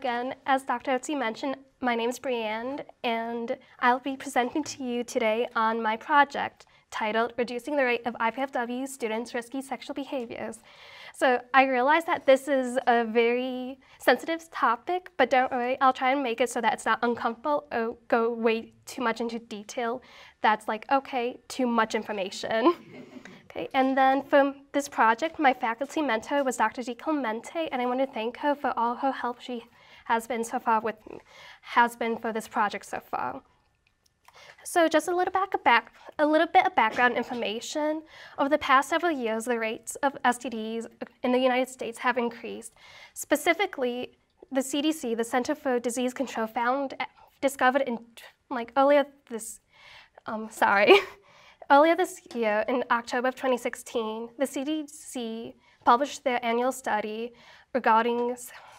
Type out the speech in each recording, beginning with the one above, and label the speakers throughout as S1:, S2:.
S1: again, as Dr. Otzi mentioned, my name is Brianne, and I'll be presenting to you today on my project titled Reducing the Rate of IPFW Students' Risky Sexual Behaviors. So I realize that this is a very sensitive topic, but don't worry, I'll try and make it so that it's not uncomfortable or go way too much into detail. That's like, okay, too much information. Okay, and then for this project, my faculty mentor was Dr. Di Clemente, and I want to thank her for all her help she has been so far with me, has been for this project so far. So just a little bit of background information. Over the past several years, the rates of STDs in the United States have increased. Specifically, the CDC, the Center for Disease Control, discovered in earlier this year, in October of 2016, the CDC published their annual study regarding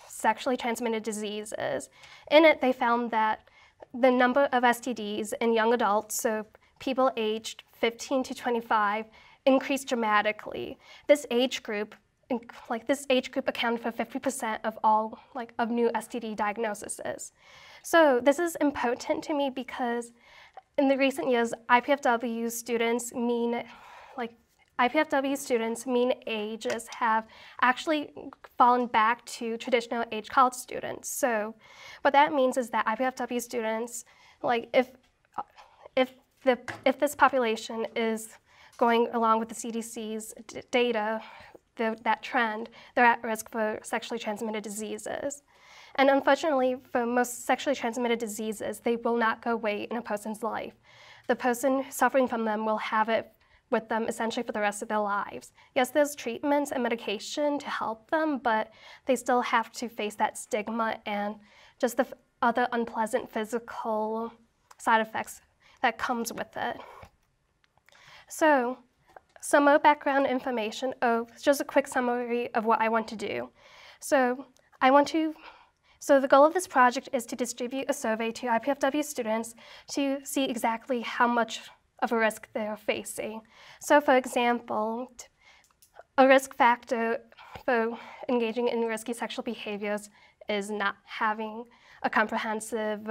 S1: sexually transmitted diseases. In it, they found that the number of STDs in young adults, so people aged 15 to 25, increased dramatically. This age group accounted for 50% of all of new STD diagnoses. So this is important to me because in the recent years, IPFW students' mean ages have actually fallen back to traditional age college students. So what that means is that IPFW students, if this population is going along with the CDC's data, that trend, they're at risk for sexually transmitted diseases. And unfortunately, for most sexually transmitted diseases, they will not go away in a person's life. The person suffering from them will have it with them essentially for the rest of their lives. Yes, there's treatments and medication to help them, but they still have to face that stigma and just the other unpleasant physical side effects that comes with it. So, some more background information, just a quick summary of what I want to do. So the goal of this project is to distribute a survey to IPFW students to see exactly how much of a risk they're facing. So for example, a risk factor for engaging in risky sexual behaviors is not having a comprehensive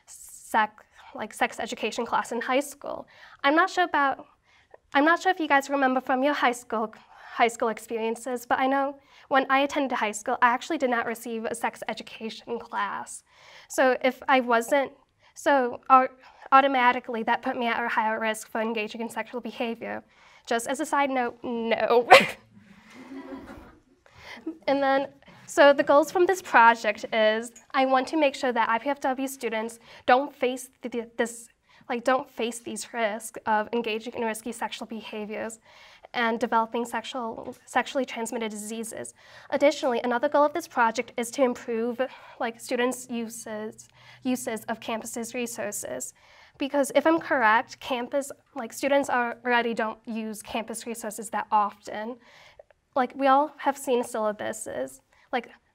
S1: sex education class in high school. I'm not sure if you guys remember from your high school experiences, but I know when I attended high school, I actually did not receive a sex education class. So if I wasn't, automatically that put me at a higher risk for engaging in sexual behavior. Just as a side note, no. And then, so the goals from this project is I want to make sure that IPFW students don't face these risks of engaging in risky sexual behaviors and developing sexually transmitted diseases. Additionally, another goal of this project is to improve students' uses of campus's resources. Because if I'm correct, students already don't use campus resources that often. We all have seen syllabuses,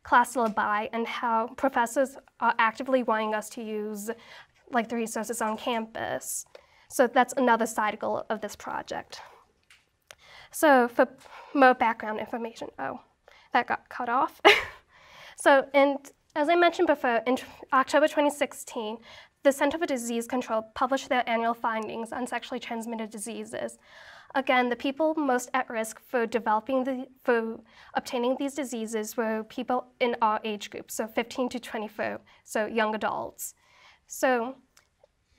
S1: class syllabi, and how professors are actively wanting us to use the resources on campus. So that's another side goal of this project. So for more background information, that got cut off. So as I mentioned before, in October 2016, the Center for Disease Control published their annual findings on sexually transmitted diseases. Again, the people most at risk for obtaining these diseases were people in our age group, so 15 to 24, so young adults. So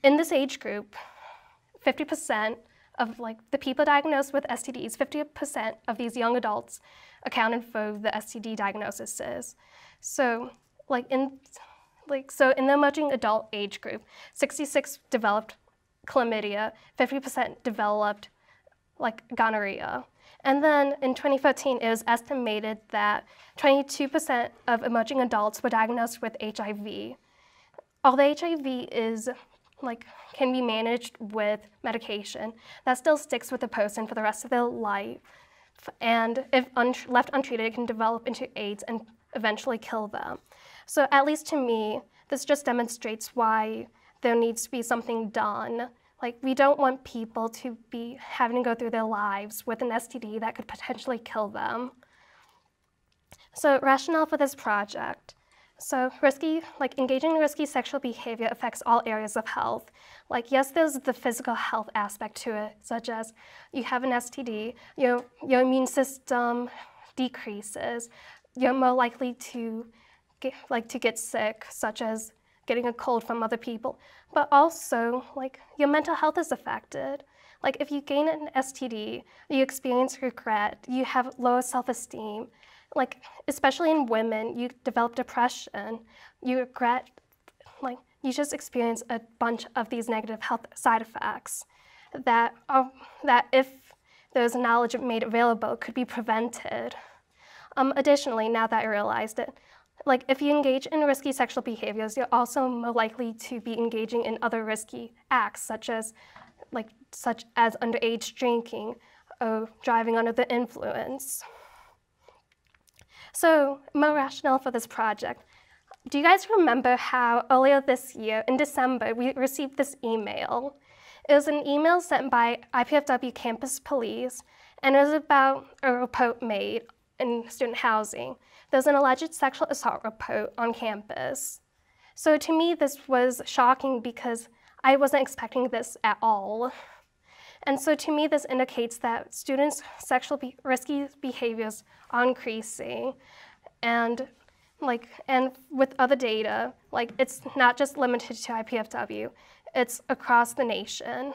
S1: in this age group, 50% of the people diagnosed with STDs, 50% of these young adults accounted for the STD diagnoses. So in the emerging adult age group, 66 developed chlamydia, 50% developed gonorrhea. And then in 2013, it was estimated that 22% of emerging adults were diagnosed with HIV. Although HIV is can be managed with medication, that still sticks with the person for the rest of their life. And if left untreated, it can develop into AIDS and eventually kill them. So at least to me, this just demonstrates why there needs to be something done. We don't want people to be having to go through their lives with an STD that could potentially kill them. So rationale for this project. So engaging in risky sexual behavior affects all areas of health. Like, yes, there's the physical health aspect to it, such as you have an STD, your immune system decreases, you're more likely to get sick, such as getting a cold from other people. But also, your mental health is affected. Like, if you gain an STD, you experience regret, you have lower self-esteem. Like, especially in women, you develop depression, you regret, you just experience a bunch of these negative health side effects that if there's knowledge made available could be prevented. Additionally, now that I realized it, if you engage in risky sexual behaviors, you're also more likely to be engaging in other risky acts, such as underage drinking or driving under the influence. So, my rationale for this project. Do you guys remember how earlier this year, in December, we received this email? It was an email sent by IPFW Campus Police, and it was about a report made in student housing. There's an alleged sexual assault report on campus. So to me, this was shocking because I wasn't expecting this at all. And so to me, this indicates that students' risky behaviors are increasing. And with other data, it's not just limited to IPFW, it's across the nation.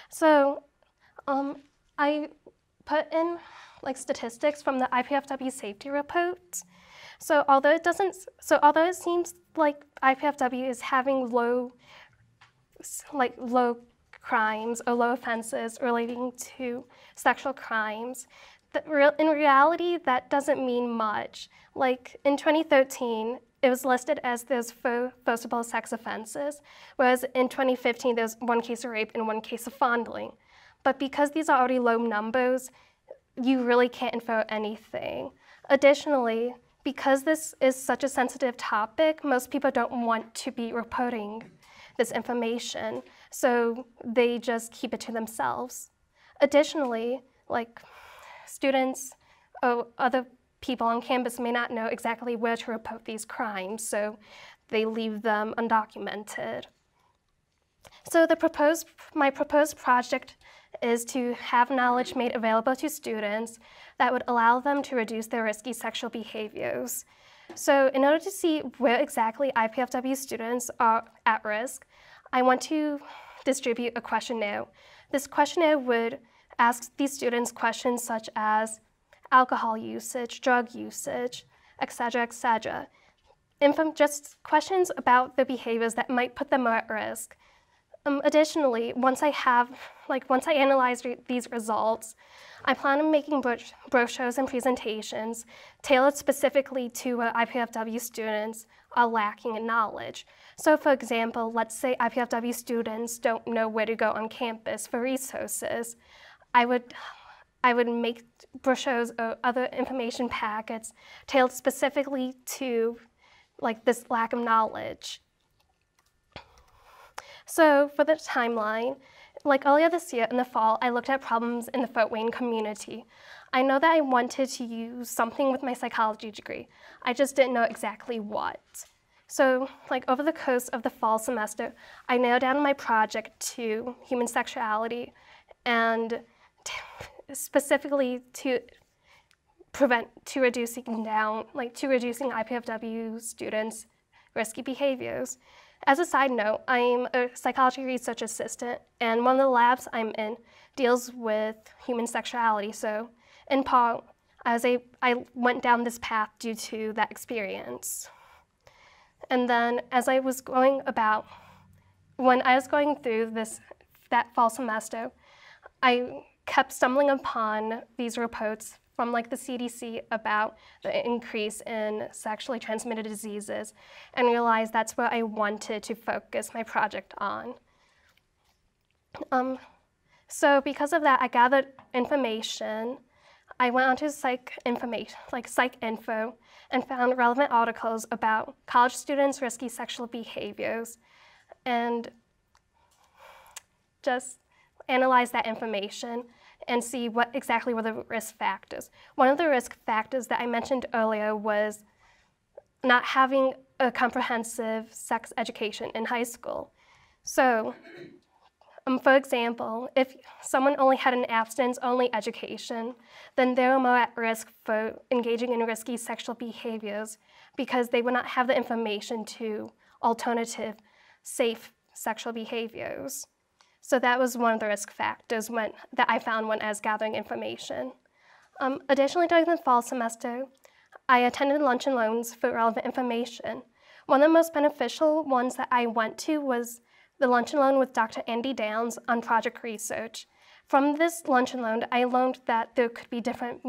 S1: So I put in statistics from the IPFW safety report. So although it seems like IPFW is having low crimes or low offenses relating to sexual crimes, in reality, that doesn't mean much. In 2013, it was listed as there's 4 forcible sex offenses, whereas in 2015, there's 1 case of rape and 1 case of fondling. But because these are already low numbers, you really can't infer anything. Additionally, because this is such a sensitive topic, most people don't want to be reporting this information, so they just keep it to themselves. Additionally, students or other people on campus may not know exactly where to report these crimes, so they leave them undocumented. So my proposed project is to have knowledge made available to students that would allow them to reduce their risky sexual behaviors. So in order to see where exactly IPFW students are at risk, I want to distribute a questionnaire. This questionnaire would ask these students questions such as alcohol usage, drug usage, etc., etc. Just questions about the behaviors that might put them at risk. Additionally, once I analyze these results, I plan on making brochures and presentations tailored specifically to what IPFW students are lacking in knowledge. So for example, let's say IPFW students don't know where to go on campus for resources. I would make brochures or other information packets tailored specifically to this lack of knowledge. So for the timeline, earlier this year in the fall, I looked at problems in the Fort Wayne community. I know that I wanted to use something with my psychology degree. I just didn't know exactly what. So over the course of the fall semester, I narrowed down my project to human sexuality and specifically to reducing IPFW students' risky behaviors. As a side note, I'm a psychology research assistant, and one of the labs I'm in deals with human sexuality. So in part, I went down this path due to that experience. And then as I was when I was going through that fall semester, I kept stumbling upon these reports from the CDC about the increase in sexually transmitted diseases and realized that's what I wanted to focus my project on. So because of that, I gathered information. I went onto PsycInfo, and found relevant articles about college students' risky sexual behaviors and just analyze that information and see what exactly were the risk factors. One of the risk factors that I mentioned earlier was not having a comprehensive sex education in high school. So, for example, if someone only had an abstinence-only education, then they were more at risk for engaging in risky sexual behaviors because they would not have the information to alternative, safe sexual behaviors. So that was one of the risk factors that I found when I was gathering information. Additionally, during the fall semester, I attended lunch and learns for relevant information. One of the most beneficial ones that I went to was the lunch and learn with Dr. Andy Downs on project research. From this lunch and learn, I learned that there could be different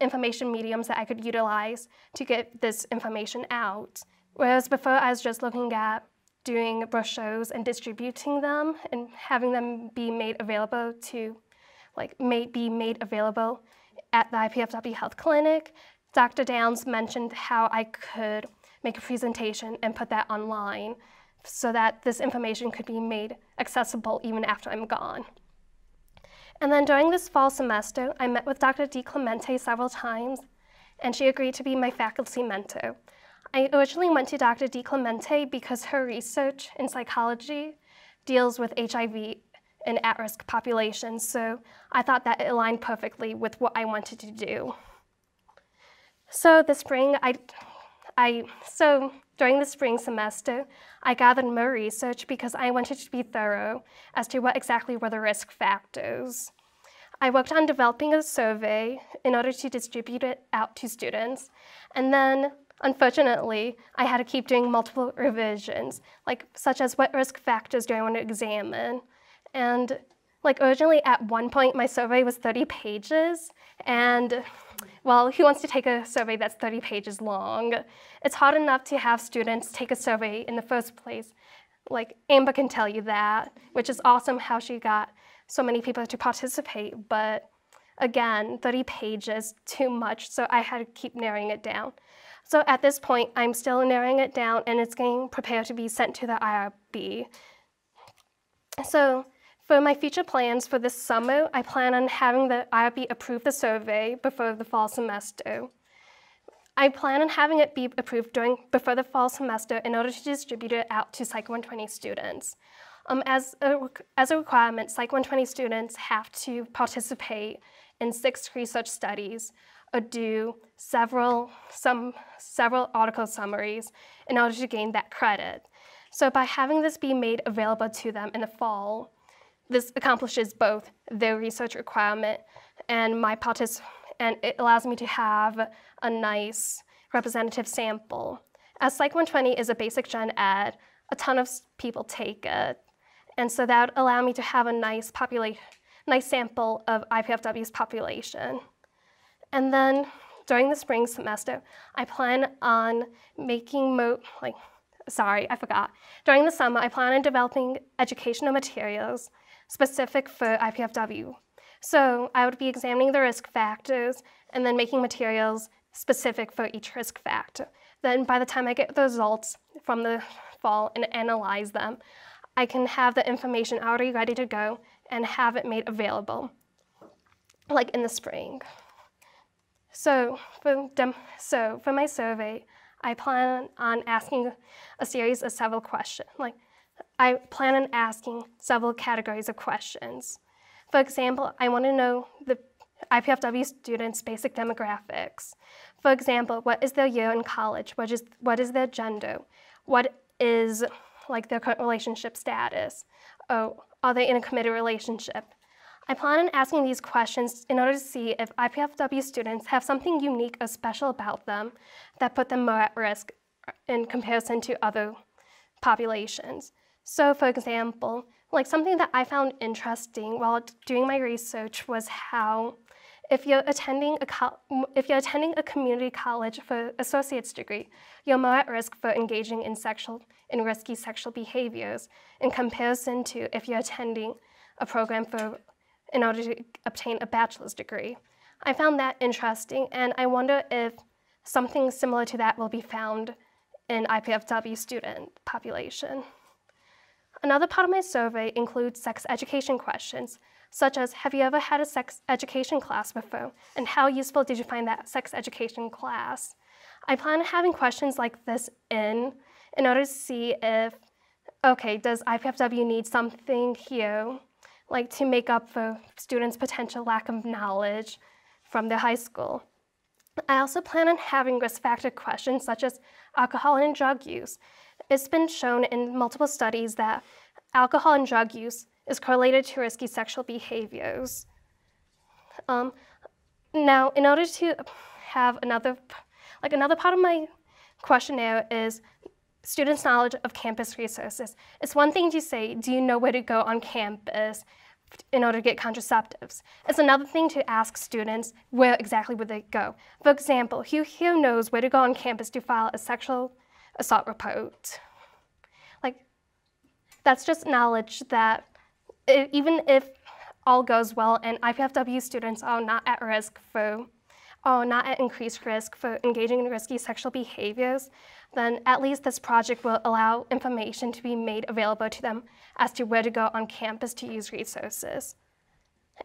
S1: information mediums that I could utilize to get this information out. Whereas before, I was just looking at doing brochures and distributing them and having them be made available at the IPFW Health Clinic. Dr. Downs mentioned how I could make a presentation and put that online so that this information could be made accessible even after I'm gone. And then during this fall semester, I met with Dr. DiClemente several times, and she agreed to be my faculty mentor. I originally went to Dr. DiClemente because her research in psychology deals with HIV in at-risk populations, so I thought that it aligned perfectly with what I wanted to do. So this spring, during the spring semester, I gathered more research because I wanted to be thorough as to what exactly were the risk factors. I worked on developing a survey in order to distribute it out to students, and then, unfortunately, I had to keep doing multiple revisions, such as what risk factors do I want to examine. And originally at one point, my survey was 30 pages, and well, who wants to take a survey that's 30 pages long? It's hard enough to have students take a survey in the first place. Amber can tell you that, which is awesome how she got so many people to participate, but again, 30 pages, too much, so I had to keep narrowing it down. So at this point, I'm still narrowing it down, and it's getting prepared to be sent to the IRB. So for my future plans for this summer, I plan on having the IRB approve the survey before the fall semester. I plan on having it be approved before the fall semester in order to distribute it out to Psych 120 students. As a requirement, Psych 120 students have to participate in 6 research studies or do several article summaries in order to gain that credit. So by having this be made available to them in the fall, this accomplishes both their research requirement and and it allows me to have a nice representative sample. As Psych 120 is a basic gen ed, a ton of people take it. And so that would allow me to have a nice sample of IPFW's population. And then during the spring semester, I plan on During the summer, I plan on developing educational materials specific for IPFW. So I would be examining the risk factors and then making materials specific for each risk factor. Then by the time I get the results from the fall and analyze them, I can have the information already ready to go and have it made available, in the spring. So for my survey, I plan on asking a series of several questions. I plan on asking several categories of questions. For example, I want to know the IPFW students' basic demographics. For example, what is their year in college? What is their gender? What is their current relationship status? Are they in a committed relationship? I plan on asking these questions in order to see if IPFW students have something unique or special about them that put them more at risk in comparison to other populations. So for example, something that I found interesting while doing my research was how if you're attending a community college for associate's degree, you're more at risk for engaging in risky sexual behaviors in comparison to if you're attending a program in order to obtain a bachelor's degree. I found that interesting, and I wonder if something similar to that will be found in IPFW student population. Another part of my survey includes sex education questions, such as, have you ever had a sex education class before, and how useful did you find that sex education class? I plan on having questions like this in order to see if, okay, does IPFW need something here, like to make up for students' potential lack of knowledge from their high school. I also plan on having risk factor questions such as alcohol and drug use. It's been shown in multiple studies that alcohol and drug use is correlated to risky sexual behaviors. Now, in order to have another part of my questionnaire is students' knowledge of campus resources. It's one thing to say, do you know where to go on campus in order to get contraceptives? It's another thing to ask students where exactly would they go. For example, who here knows where to go on campus to file a sexual assault report? Like, that's just knowledge that even if all goes well and IPFW students are not at increased risk for engaging in risky sexual behaviors, then at least this project will allow information to be made available to them as to where to go on campus to use resources.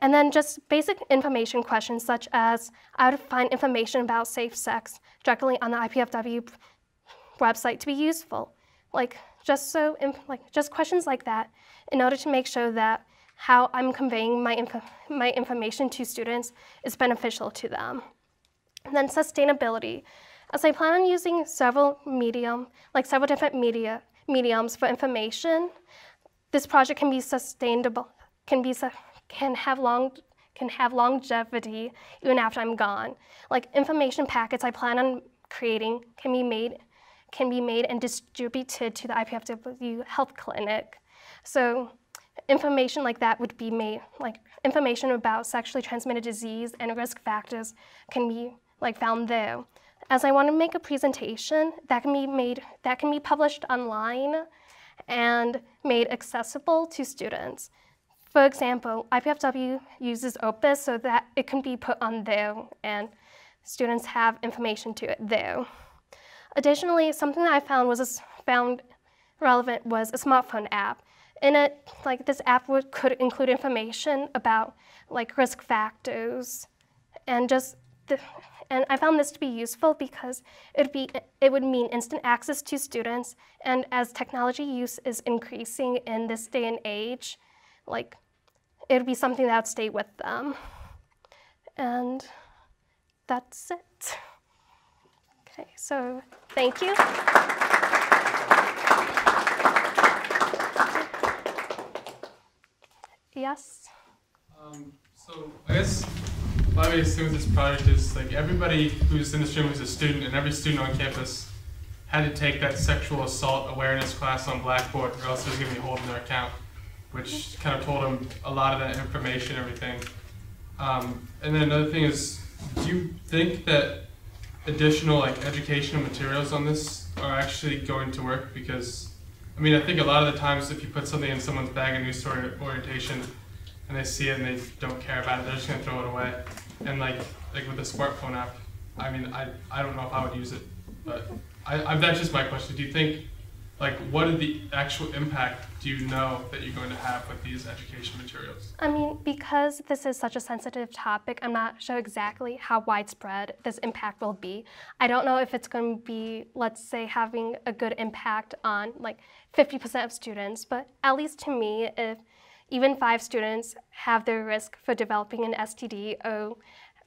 S1: And then just basic information questions such as, I would find information about safe sex directly on the IPFW website to be useful. Just questions like that in order to make sure that how I'm conveying my information to students is beneficial to them. And then sustainability. As I plan on using several different mediums for information, this project can be sustainable, can have longevity even after I'm gone. Like information packets I plan on creating can be made and distributed to the IPFW health clinic. So information like that would be made, like information about sexually transmitted disease and risk factors can be found there. As I want to make a presentation that can be published online and made accessible to students. For example, IPFW uses Opus so that it can be put on there and students have information to it there. Additionally, something that I found relevant was a smartphone app. In it, this app could include information about risk factors and and I found this to be useful because it would mean instant access to students, and as technology use is increasing in this day and age, it would be something that would stay with them. And that's it. Okay, so thank you. Yes?
S2: So I guess my way to assume this project is everybody who's in this room is a student, and every student on campus had to take that sexual assault awareness class on Blackboard, or else it was going to be holding their account, which kind of told them a lot of that information and everything. And then another thing is, do you think that additional educational materials on this are actually going to work? Because I think a lot of the times if you put something in someone's bag in news story orientation and they see it and they don't care about it, they're just going to throw it away. And like with the smartphone app, I don't know if I would use it, but that's just my question. Do you think, what are the actual impact do you know that you're going to have with these education materials?
S1: Because this is such a sensitive topic, I'm not sure exactly how widespread this impact will be. I don't know if it's going to be, let's say, having a good impact on 50% of students, but at least to me, if even 5 students have their risk for developing an STD or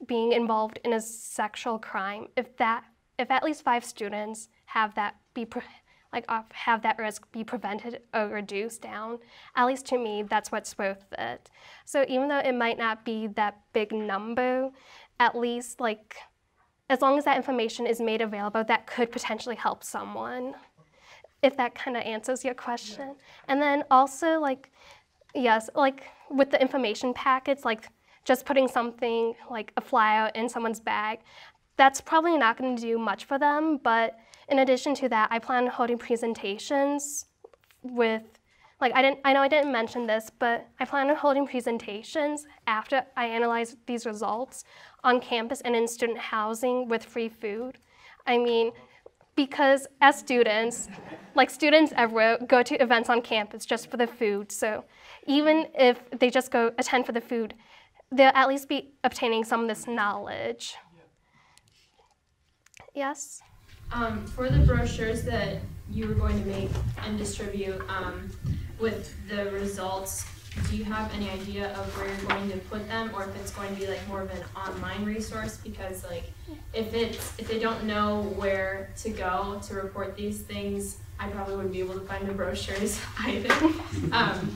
S1: being involved in a sexual crime, if at least 5 students have that have that risk be prevented or reduced down, at least to me, that's what's worth it. So even though it might not be that big number, at least as long as that information is made available, that could potentially help someone, if that kind of answers your question. Yeah. And then also yes, with the information packets, just putting something a flyer in someone's bag, that's probably not going to do much for them, but in addition to that, I plan on holding presentations with, I know I didn't mention this, but I plan on holding presentations after I analyze these results on campus and in student housing with free food. Because as students, students everywhere go to events on campus just for the food, so even if they just go attend for the food, they'll at least be obtaining some of this knowledge. Yes?
S3: For the brochures that you were going to make and distribute with the results, do you have any idea of where you're going to put them, or if it's going to be like more of an online resource? Because like if they don't know where to go to report these things, I probably wouldn't be able to find the brochures either.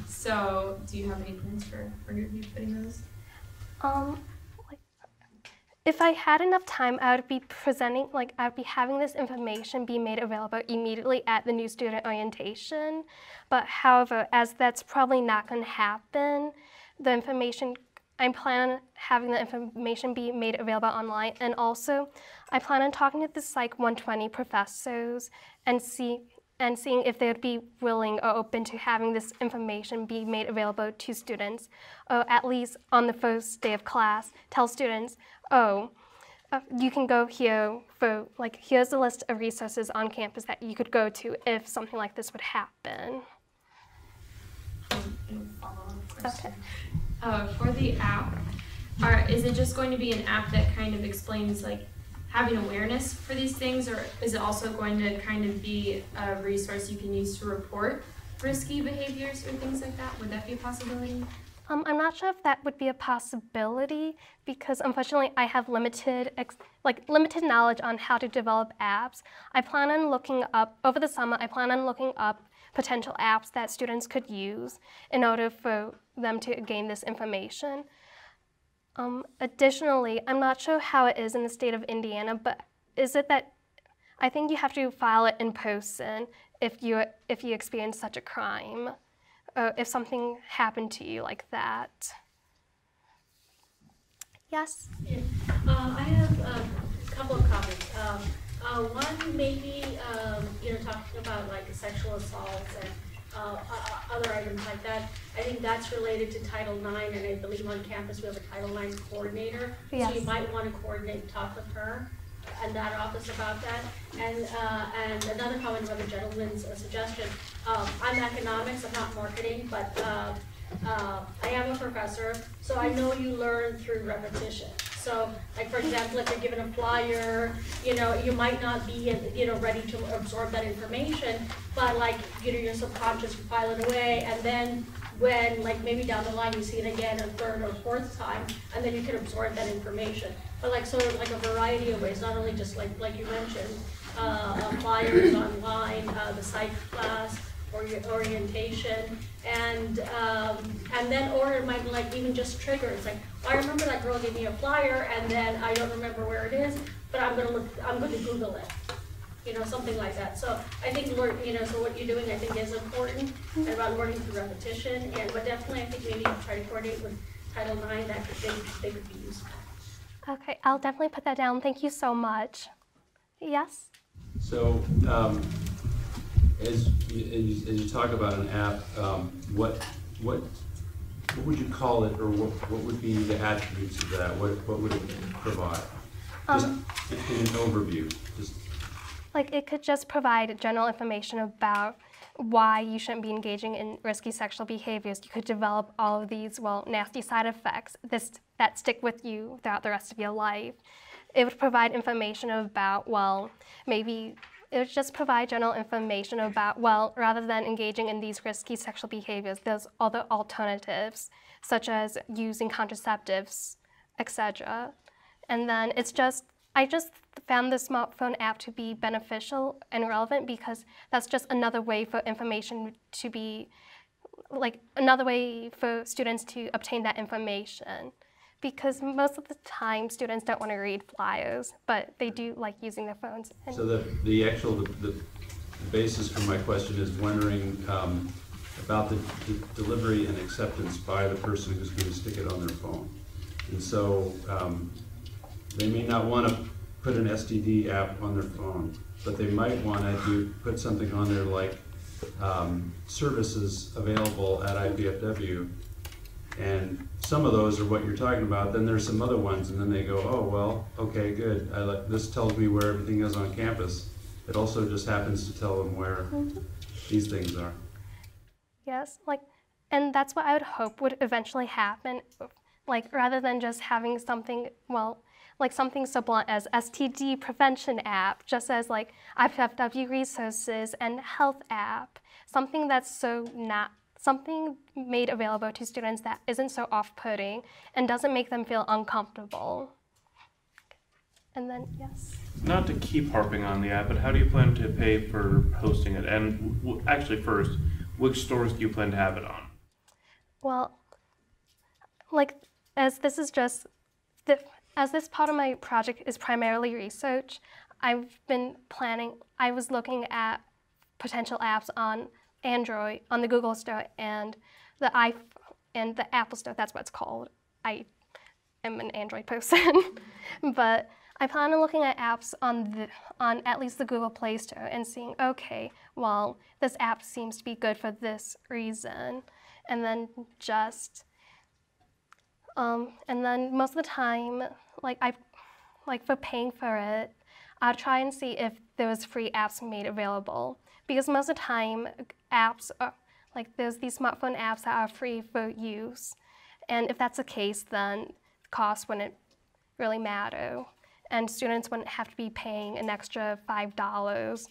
S3: So do you have any plans for you putting those?
S1: If I had enough time, I would be presenting, I would be having this information be made available immediately at the new student orientation. But however, as that's probably not going to happen, I plan on having the information be made available online. And also, I plan on talking to the Psych 120 professors and seeing if they would be willing or open to having this information be made available to students, or at least on the first day of class, tell students, you can go here for, here's a list of resources on campus that you could go to if something like this would happen.
S3: Follow-up question. Okay. For the app, is it just going to be an app that kind of explains having awareness for these things, or is it also going to kind of be a resource you can use to report risky behaviors or things like that? Would that be a possibility?
S1: I'm not sure if that would be a possibility because unfortunately I have limited knowledge on how to develop apps. I plan on looking up, over the summer, potential apps that students could use in order for them to gain this information. Additionally, I'm not sure how it is in the state of Indiana, but is it that I think you have to file it in person if you experience such a crime, or if something happened to you like that. Yes?
S4: Yeah. I have a couple of comments. One, maybe, talking about sexual assaults and other items like that. I think that's related to Title IX, and I believe on campus we have a Title IX coordinator.
S1: Yes.
S4: So you might want to coordinate, talk with her and that office about that. And another comment about the gentleman's suggestion. I'm economics, I'm not marketing, but I am a professor, so I know you learn through repetition. So, for example, if you're given a flyer, you might not be, ready to absorb that information, but your subconscious will file it away, and then when, maybe down the line you see it again a third or fourth time, and then you can absorb that information. But sort of a variety of ways, not only just like you mentioned, flyers online, the psych class, or your orientation, and then, or it might be even just triggers. I remember that girl gave me a flyer, and then I don't remember where it is, but I'm going to Google it. Something like that. So I think so what you're doing, I think, is important, and about learning through repetition. But definitely, I think maybe try to coordinate with Title IX. That they could be useful.
S1: Okay, I'll definitely put that down. Thank you so much. Yes?
S5: So, as you talk about an app, what would you call it, or what would be the attributes of that? What would it provide? Just in an overview.
S1: It could just provide general information about why you shouldn't be engaging in risky sexual behaviors. You could develop all of these, nasty side effects that stick with you throughout the rest of your life. It would provide information about, maybe it would just provide general information about, rather than engaging in these risky sexual behaviors, there's other alternatives, such as using contraceptives, etc. And then I just found the smartphone app to be beneficial and relevant because that's just another way for information to be, another way for students to obtain that information. Because most of the time, students don't want to read flyers, but they do like using their phones.
S5: So the basis for my question is wondering about the delivery and acceptance by the person who's going to stick it on their phone. And so they may not want to put an STD app on their phone, but they might want to put something on there like services available at IPFW. And some of those are what you're talking about. Then there's some other ones, and then they go, oh, well, okay, good. This tells me where everything is on campus. It also just happens to tell them where these things are.
S1: Yes, and that's what I would hope would eventually happen. Rather than just having something, like something so blunt as STD Prevention App, just as like IFFW resources and health app, something that's something made available to students that isn't so off-putting and doesn't make them feel uncomfortable. And then, yes.
S6: Not to keep harping on the app, but how do you plan to pay for hosting it? And actually first, which stores do you plan to have it on?
S1: Well, like, as this is just, as this part of my project is primarily research, I was looking at potential apps on Android, on the Google Store and the Apple Store, that's what it's called. I am an Android person. But I plan on looking at apps on at least the Google Play Store and seeing, okay, well, this app seems to be good for this reason. And then most of the time, for paying for it, I'll try and see if there was free apps made available. Because most of the time, apps are, there's these smartphone apps that are free for use. And if that's the case, then cost wouldn't really matter. And students wouldn't have to be paying an extra $5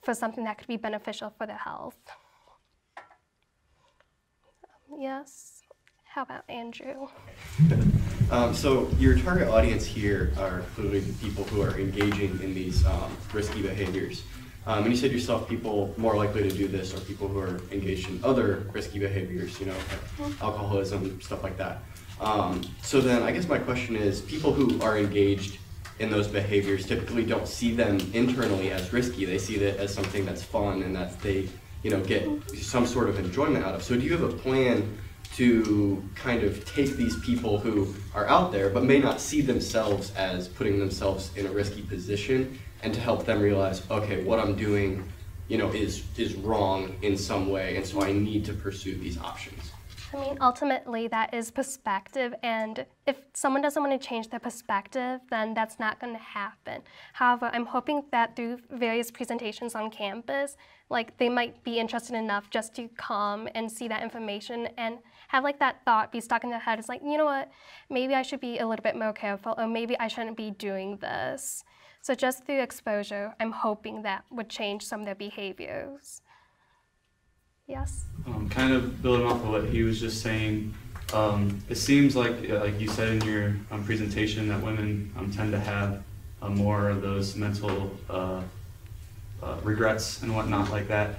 S1: for something that could be beneficial for their health. Yes. How about Andrew?
S7: So your target audience here are clearly the people who are engaging in these risky behaviors. And you said yourself people more likely to do this are people who are engaged in other risky behaviors, like alcoholism, stuff like that. So then I guess my question is, people who are engaged in those behaviors typically don't see them internally as risky. They see it as something that's fun and that they get some sort of enjoyment out of. So do you have a plan to kind of take these people who are out there but may not see themselves as putting themselves in a risky position and to help them realize, okay, what I'm doing is wrong in some way, and so I need to pursue these options?
S1: I mean, ultimately, that is perspective, and if someone doesn't want to change their perspective, then that's not going to happen. However, I'm hoping that through various presentations on campus, they might be interested enough just to come and see that information and have that thought be stuck in their head. It's you know what, maybe I should be a little bit more careful, or maybe I shouldn't be doing this. So just through exposure, I'm hoping that would change some of their behaviors. Yes?
S6: Kind of building off of what he was just saying, it seems like you said in your presentation, that women tend to have more of those mental regrets and whatnot like that.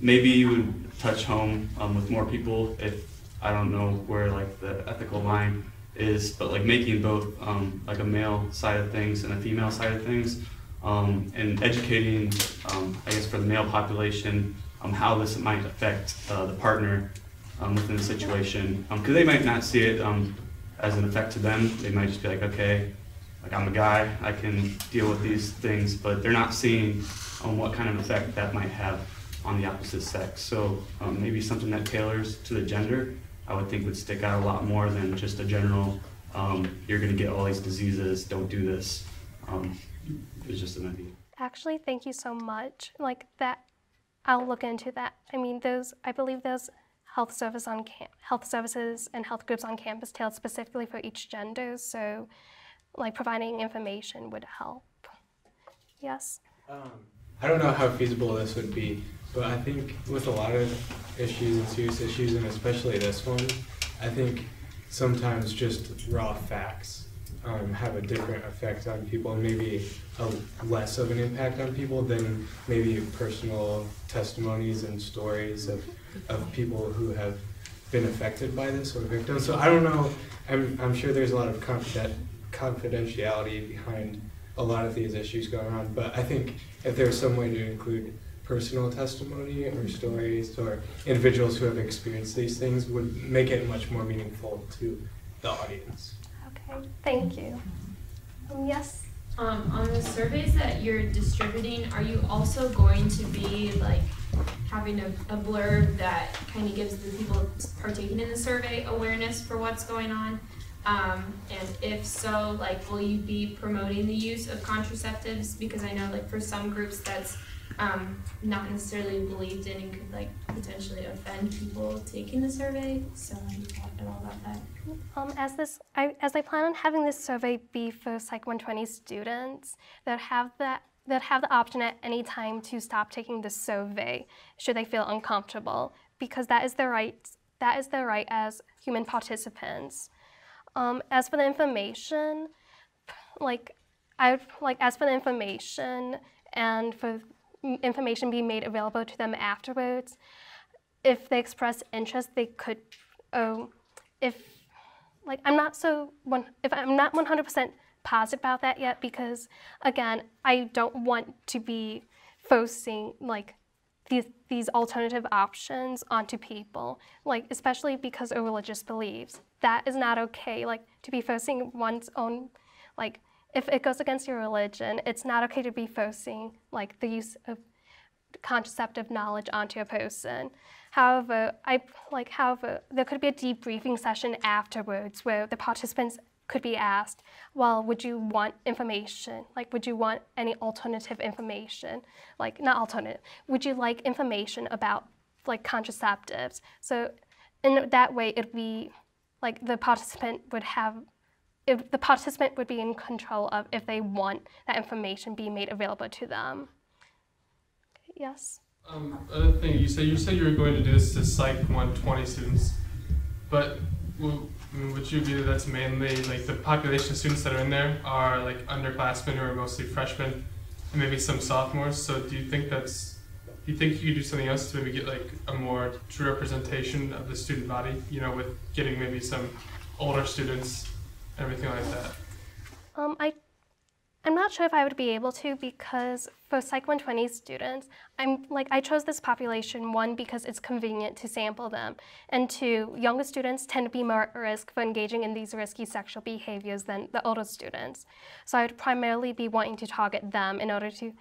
S6: Maybe you would touch home with more people if, I don't know where the ethical line is, but making both a male side of things and a female side of things, and educating, I guess, for the male population, how this might affect the partner within the situation, because they might not see it as an effect to them. They might just be okay, I'm a guy, I can deal with these things, but they're not seeing what kind of effect that might have on the opposite sex. So maybe something that tailors to the gender, I would think would stick out a lot more than just a general, you're going to get all these diseases, don't do this. It's just an idea.
S1: Actually, thank you so much. That, I'll look into that. I mean, I believe those health services and health groups on campus tailored specifically for each gender, so providing information would help. Yes?
S2: I don't know how feasible this would be, but I think with a lot of issues and serious issues, and especially this one, I think sometimes just raw facts have a different effect on people, and maybe less of an impact on people than maybe personal testimonies and stories of people who have been affected by this or victims. So I don't know, I'm sure there's a lot of confidentiality behind a lot of these issues going on, but I think if there's some way to include personal testimony or stories or individuals who have experienced these things would make it much more meaningful to the audience.
S1: Okay, thank you. Yes?
S3: On the surveys that you're distributing, are you also going to be having a blurb that kind of gives the people partaking in the survey awareness for what's going on? And if so, will you be promoting the use of contraceptives? Because I know for some groups that's not necessarily believed in and could like potentially offend people taking the survey. So have you thought at all about that?
S1: As I plan on having this survey be for Psych 120 students that have the option at any time to stop taking the survey should they feel uncomfortable, because that is their right. That is their right as human participants. As for the information, as for the information and for information being made available to them afterwards, if they express interest, they could. If I'm not 100% positive about that yet, because again, I don't want to be forcing these alternative options onto people, especially because of religious beliefs. That is not okay. To be forcing one's own, if it goes against your religion, it's not okay to be forcing the use of contraceptive knowledge onto a person. However, there could be a debriefing session afterwards where the participants could be asked, well, would you want information? Would you want any alternative information? Not alternative. Would you like information about contraceptives? So in that way, it'd be the participant would be in control of if they want that information being made available to them. Yes?
S2: Other thing, you said you were going to do this to Psych 120 students, but would you agree that that's mainly, the population of students that are in there are underclassmen who are mostly freshmen and maybe some sophomores, so do you think you could do something else to maybe get a more true representation of the student body, with getting maybe some older students, everything like that?
S1: I'm not sure if I would be able to, because for Psych 120 students, I chose this population, one, because it's convenient to sample them, and two, younger students tend to be more at risk for engaging in these risky sexual behaviors than the older students. So I would primarily be wanting to target them in order to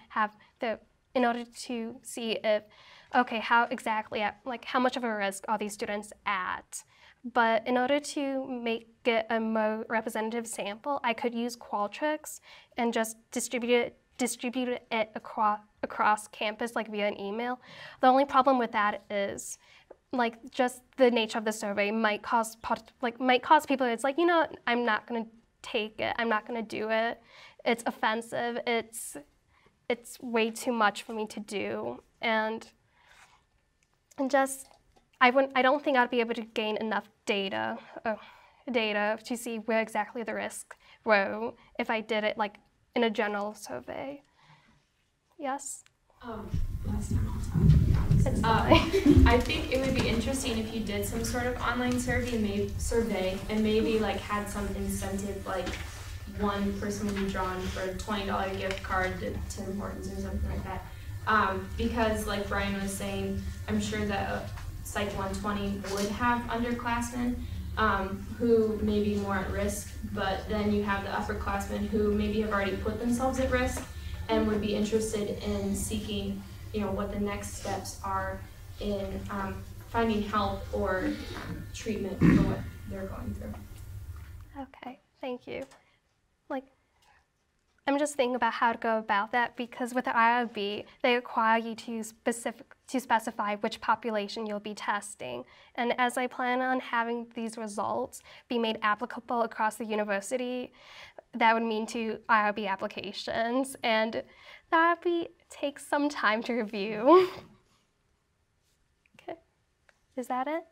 S1: see if, okay, how exactly, how much of a risk are these students at? But in order to get a more representative sample, I could use Qualtrics and just distribute it across campus via an email. The only problem with that is just the nature of the survey might cause people, it's I'm not going to take it, I'm not going to do it, it's offensive, it's way too much for me to do, and just I don't think I'd be able to gain enough data to see where exactly the risks were if I did it in a general survey. Yes?
S3: Last time I'll talk. I think it would be interesting if you did some sort of online survey and maybe had some incentive, one person would be drawn for a $20 gift card to Tim Hortons or something like that. Because like Brian was saying, I'm sure that Psych 120 would have underclassmen who may be more at risk, but then you have the upperclassmen who maybe have already put themselves at risk and would be interested in seeking, what the next steps are in finding help or treatment for what they're going through.
S1: Okay, thank you. I'm just thinking about how to go about that, because with the IRB, they require you to specify which population you'll be testing. And as I plan on having these results be made applicable across the university, that would mean to IRB applications, and the IRB takes some time to review. Okay, is that it?